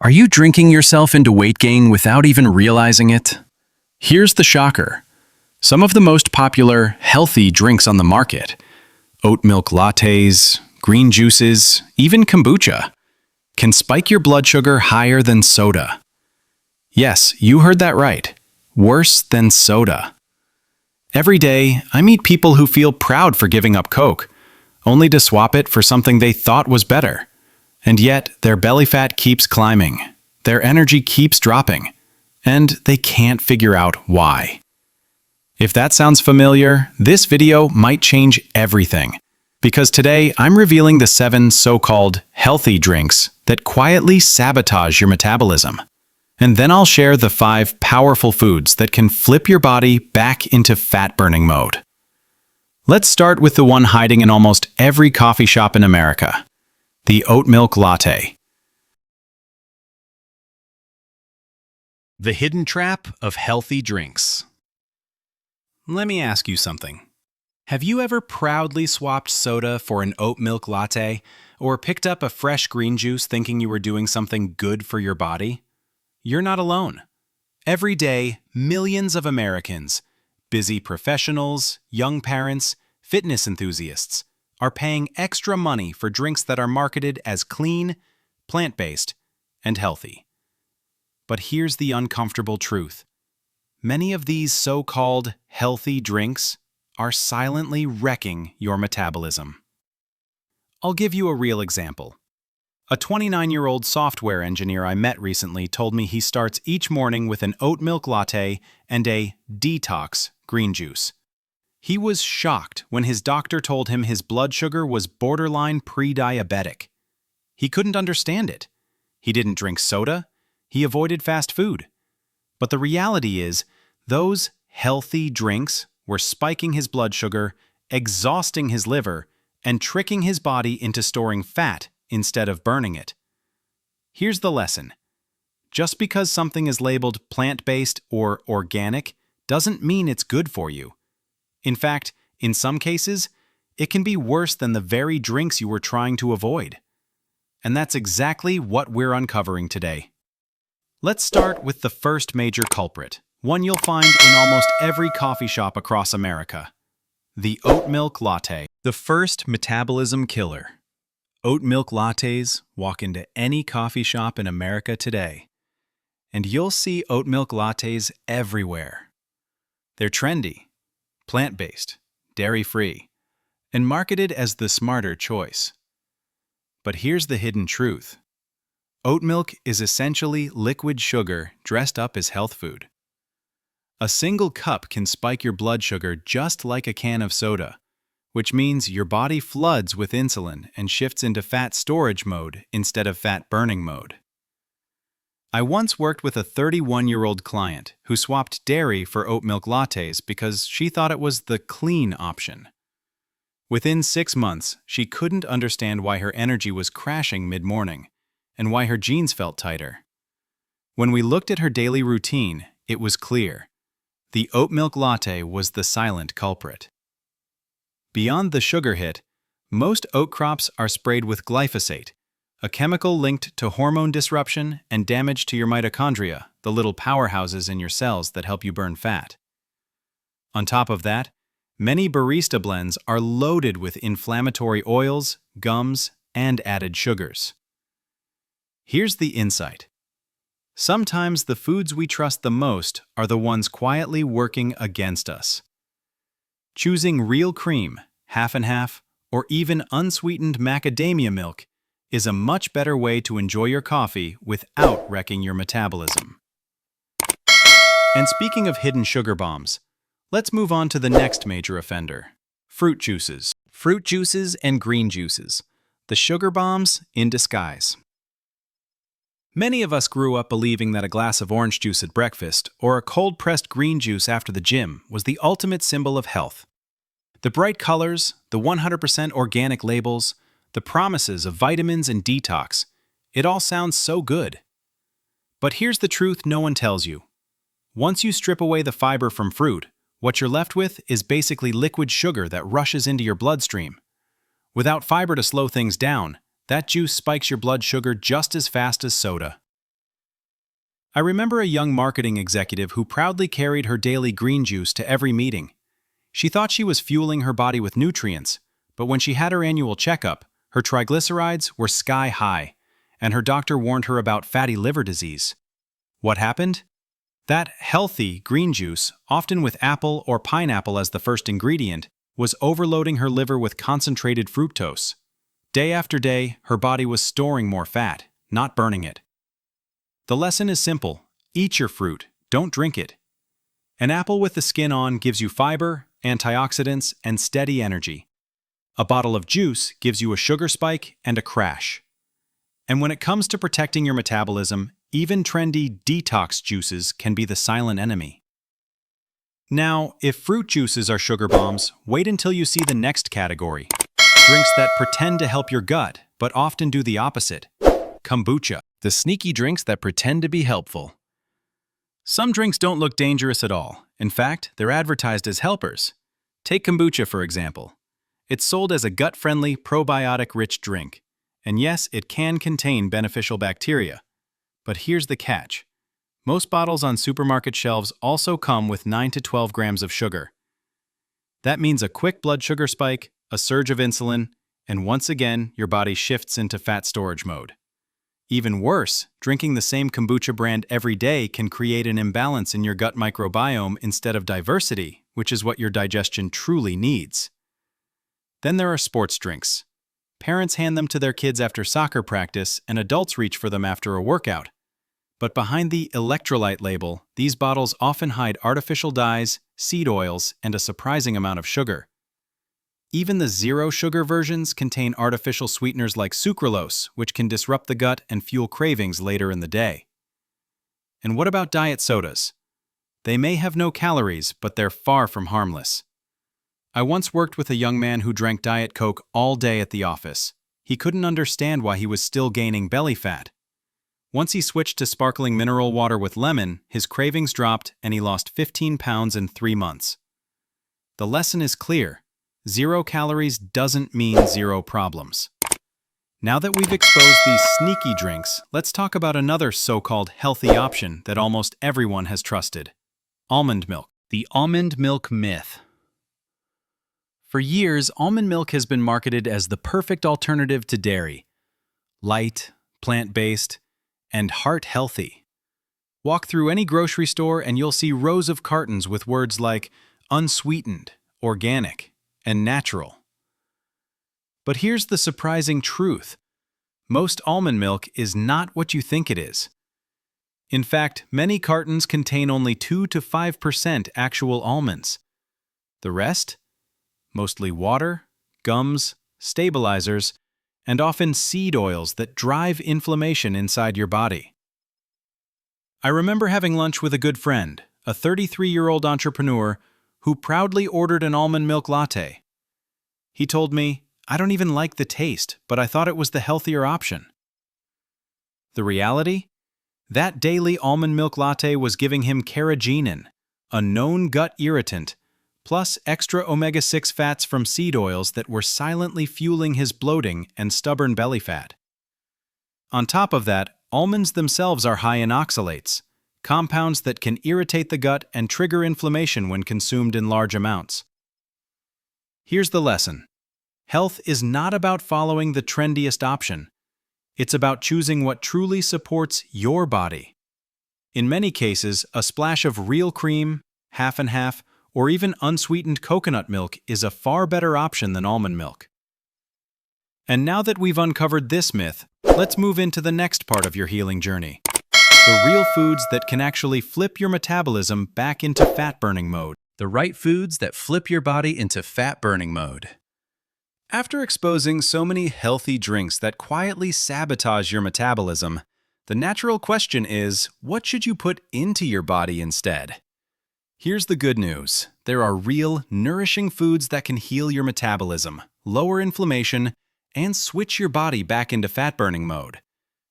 Are you drinking yourself into weight gain without even realizing it? Here's the shocker. Some of the most popular, healthy drinks on the market, oat milk lattes, green juices, even kombucha, can spike your blood sugar higher than soda. Yes, you heard that right. Worse than soda. Every day, I meet people who feel proud for giving up Coke, only to swap it for something they thought was better. And yet, their belly fat keeps climbing, their energy keeps dropping, and they can't figure out why. If that sounds familiar, this video might change everything. Because today, I'm revealing the 7 so-called healthy drinks that quietly sabotage your metabolism. And then I'll share the 5 powerful foods that can flip your body back into fat-burning mode. Let's start with the one hiding in almost every coffee shop in America. The oat milk latte. The hidden trap of healthy drinks. Let me ask you something. Have you ever proudly swapped soda for an oat milk latte, or picked up a fresh green juice thinking you were doing something good for your body? You're not alone. Every day, millions of Americans, busy professionals, young parents, fitness enthusiasts, are paying extra money for drinks that are marketed as clean, plant-based, and healthy. But here's the uncomfortable truth. Many of these so-called healthy drinks are silently wrecking your metabolism. I'll give you a real example. A 29-year-old software engineer I met recently told me he starts each morning with an oat milk latte and a detox green juice. He was shocked when his doctor told him his blood sugar was borderline pre-diabetic. He couldn't understand it. He didn't drink soda. He avoided fast food. But the reality is, those healthy drinks were spiking his blood sugar, exhausting his liver, and tricking his body into storing fat instead of burning it. Here's the lesson. Just because something is labeled plant-based or organic doesn't mean it's good for you. In fact, in some cases, it can be worse than the very drinks you were trying to avoid. And that's exactly what we're uncovering today. Let's start with the first major culprit, one you'll find in almost every coffee shop across America. The oat milk latte. The first metabolism killer. Oat milk lattes walk into any coffee shop in America today, and you'll see oat milk lattes everywhere. They're trendy, plant-based, dairy-free, and marketed as the smarter choice. But here's the hidden truth. Oat milk is essentially liquid sugar dressed up as health food. A single cup can spike your blood sugar just like a can of soda, which means your body floods with insulin and shifts into fat storage mode instead of fat burning mode. I once worked with a 31-year-old client who swapped dairy for oat milk lattes because she thought it was the clean option. Within 6 months, she couldn't understand why her energy was crashing mid-morning and why her jeans felt tighter. When we looked at her daily routine, it was clear. The oat milk latte was the silent culprit. Beyond the sugar hit, most oat crops are sprayed with glyphosate, a chemical linked to hormone disruption and damage to your mitochondria, the little powerhouses in your cells that help you burn fat. On top of that, many barista blends are loaded with inflammatory oils, gums, and added sugars. Here's the insight. Sometimes the foods we trust the most are the ones quietly working against us. Choosing real cream, half and half, or even unsweetened macadamia milk is a much better way to enjoy your coffee without wrecking your metabolism. And speaking of hidden sugar bombs, let's move on to the next major offender, fruit juices. Fruit juices and green juices, the sugar bombs in disguise. Many of us grew up believing that a glass of orange juice at breakfast or a cold-pressed green juice after the gym was the ultimate symbol of health. The bright colors, the 100% organic labels, the promises of vitamins and detox, it all sounds so good. But here's the truth no one tells you. Once you strip away the fiber from fruit, what you're left with is basically liquid sugar that rushes into your bloodstream. Without fiber to slow things down, that juice spikes your blood sugar just as fast as soda. I remember a young marketing executive who proudly carried her daily green juice to every meeting. She thought she was fueling her body with nutrients, but when she had her annual checkup, her triglycerides were sky high, and her doctor warned her about fatty liver disease. What happened? That healthy green juice, often with apple or pineapple as the first ingredient, was overloading her liver with concentrated fructose. Day after day, her body was storing more fat, not burning it. The lesson is simple. Eat your fruit, don't drink it. An apple with the skin on gives you fiber, antioxidants, and steady energy. A bottle of juice gives you a sugar spike and a crash. And when it comes to protecting your metabolism, even trendy detox juices can be the silent enemy. Now, if fruit juices are sugar bombs, wait until you see the next category. Drinks that pretend to help your gut, but often do the opposite. Kombucha, the sneaky drinks that pretend to be helpful. Some drinks don't look dangerous at all. In fact, they're advertised as helpers. Take kombucha, for example. It's sold as a gut-friendly, probiotic-rich drink. And yes, it can contain beneficial bacteria. But here's the catch. Most bottles on supermarket shelves also come with 9 to 12 grams of sugar. That means a quick blood sugar spike, a surge of insulin, and once again, your body shifts into fat storage mode. Even worse, drinking the same kombucha brand every day can create an imbalance in your gut microbiome instead of diversity, which is what your digestion truly needs. Then there are sports drinks. Parents hand them to their kids after soccer practice, and adults reach for them after a workout. But behind the electrolyte label, these bottles often hide artificial dyes, seed oils, and a surprising amount of sugar. Even the zero-sugar versions contain artificial sweeteners like sucralose, which can disrupt the gut and fuel cravings later in the day. And what about diet sodas? They may have no calories, but they're far from harmless. I once worked with a young man who drank Diet Coke all day at the office. He couldn't understand why he was still gaining belly fat. Once he switched to sparkling mineral water with lemon, his cravings dropped and he lost 15 pounds in 3 months. The lesson is clear. 0 calories doesn't mean 0 problems. Now that we've exposed these sneaky drinks, let's talk about another so-called healthy option that almost everyone has trusted. Almond milk. The almond milk myth. For years, almond milk has been marketed as the perfect alternative to dairy. Light, plant-based, and heart-healthy. Walk through any grocery store and you'll see rows of cartons with words like unsweetened, organic, and natural. But here's the surprising truth. Most almond milk is not what you think it is. In fact, many cartons contain only 2 to 5% actual almonds. The rest? Mostly water, gums, stabilizers, and often seed oils that drive inflammation inside your body. I remember having lunch with a good friend, a 33-year-old entrepreneur who proudly ordered an almond milk latte. He told me, "I don't even like the taste, but I thought it was the healthier option." The reality? That daily almond milk latte was giving him carrageenan, a known gut irritant, plus extra omega-6 fats from seed oils that were silently fueling his bloating and stubborn belly fat. On top of that, almonds themselves are high in oxalates, compounds that can irritate the gut and trigger inflammation when consumed in large amounts. Here's the lesson. Health is not about following the trendiest option. It's about choosing what truly supports your body. In many cases, a splash of real cream, half and half, or even unsweetened coconut milk is a far better option than almond milk. And now that we've uncovered this myth, let's move into the next part of your healing journey. The real foods that can actually flip your metabolism back into fat-burning mode. The right foods that flip your body into fat-burning mode. After exposing so many healthy drinks that quietly sabotage your metabolism, the natural question is, what should you put into your body instead? Here's the good news. There are real, nourishing foods that can heal your metabolism, lower inflammation, and switch your body back into fat-burning mode.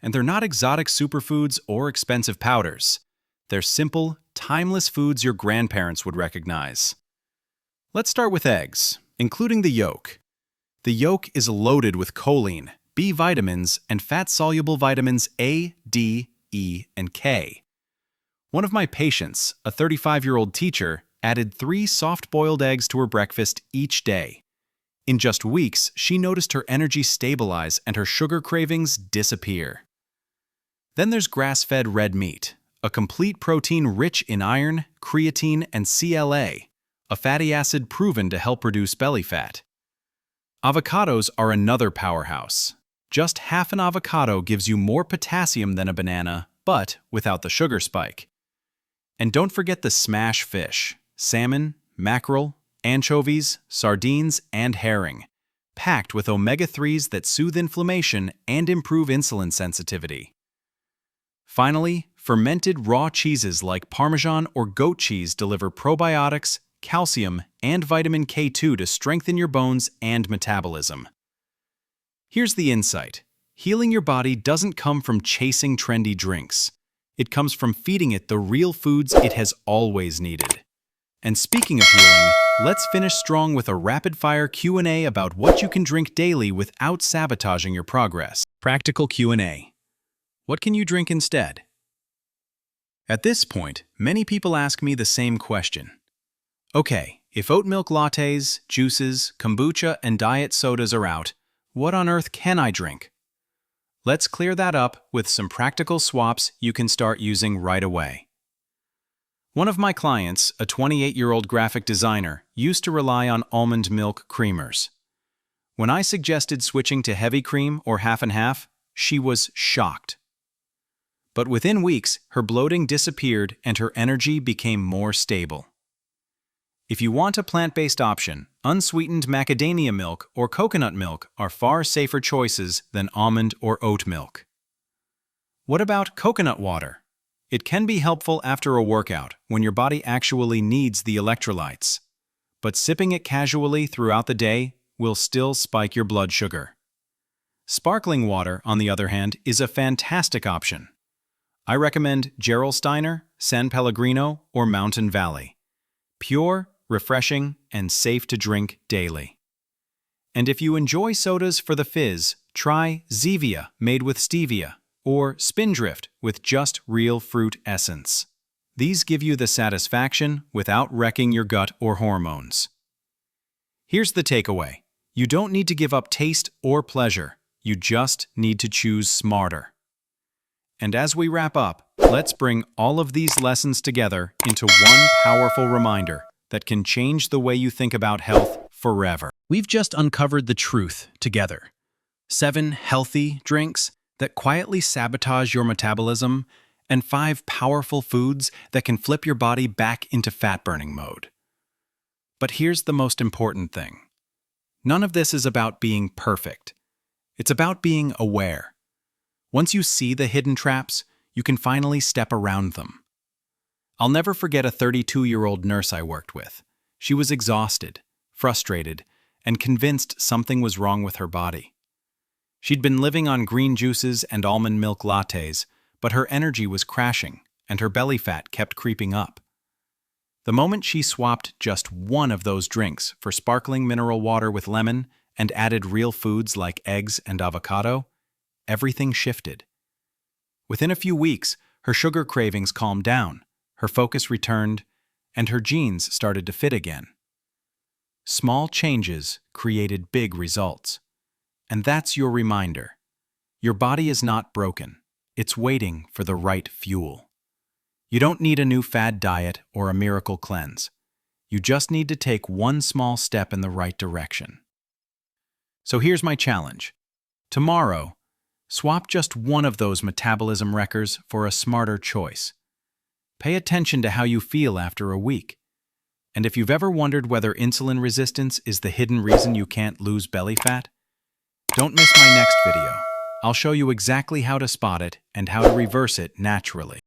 And they're not exotic superfoods or expensive powders. They're simple, timeless foods your grandparents would recognize. Let's start with eggs, including the yolk. The yolk is loaded with choline, B vitamins, and fat-soluble vitamins A, D, E, and K. One of my patients, a 35-year-old teacher, added 3 soft-boiled eggs to her breakfast each day. In just weeks, she noticed her energy stabilize and her sugar cravings disappear. Then there's grass-fed red meat, a complete protein rich in iron, creatine, and CLA, a fatty acid proven to help reduce belly fat. Avocados are another powerhouse. Just half an avocado gives you more potassium than a banana, but without the sugar spike. And don't forget the smash fish: salmon, mackerel, anchovies, sardines, and herring, packed with omega-3s that soothe inflammation and improve insulin sensitivity. Finally, fermented raw cheeses like Parmesan or goat cheese deliver probiotics, calcium, and vitamin K2 to strengthen your bones and metabolism. Here's the insight: healing your body doesn't come from chasing trendy drinks. It comes from feeding it the real foods it has always needed. And speaking of healing, let's finish strong with a rapid-fire Q&A about what you can drink daily without sabotaging your progress. Practical Q&A. What can you drink instead? At this point, many people ask me the same question. Okay, if oat milk lattes, juices, kombucha, and diet sodas are out, what on earth can I drink? Let's clear that up with some practical swaps you can start using right away. One of my clients, a 28-year-old graphic designer, used to rely on almond milk creamers. When I suggested switching to heavy cream or half and half, she was shocked. But within weeks, her bloating disappeared and her energy became more stable. If you want a plant-based option, unsweetened macadamia milk or coconut milk are far safer choices than almond or oat milk. What about coconut water? It can be helpful after a workout when your body actually needs the electrolytes. But sipping it casually throughout the day will still spike your blood sugar. Sparkling water, on the other hand, is a fantastic option. I recommend Gerolsteiner, San Pellegrino, or Mountain Valley. Pure, refreshing, and safe to drink daily. And if you enjoy sodas for the fizz, try Zevia made with stevia, or Spindrift with just real fruit essence. These give you the satisfaction without wrecking your gut or hormones. Here's the takeaway: you don't need to give up taste or pleasure, you just need to choose smarter. And as we wrap up, let's bring all of these lessons together into one powerful reminder that can change the way you think about health forever. We've just uncovered the truth together. 7 healthy drinks that quietly sabotage your metabolism, and 5 powerful foods that can flip your body back into fat-burning mode. But here's the most important thing. None of this is about being perfect. It's about being aware. Once you see the hidden traps, you can finally step around them. I'll never forget a 32-year-old nurse I worked with. She was exhausted, frustrated, and convinced something was wrong with her body. She'd been living on green juices and almond milk lattes, but her energy was crashing, and her belly fat kept creeping up. The moment she swapped just one of those drinks for sparkling mineral water with lemon and added real foods like eggs and avocado, everything shifted. Within a few weeks, her sugar cravings calmed down, her focus returned, and her jeans started to fit again. Small changes created big results. And that's your reminder. Your body is not broken. It's waiting for the right fuel. You don't need a new fad diet or a miracle cleanse. You just need to take one small step in the right direction. So here's my challenge. Tomorrow, swap just one of those metabolism wreckers for a smarter choice. Pay attention to how you feel after a week. And if you've ever wondered whether insulin resistance is the hidden reason you can't lose belly fat, don't miss my next video. I'll show you exactly how to spot it and how to reverse it naturally.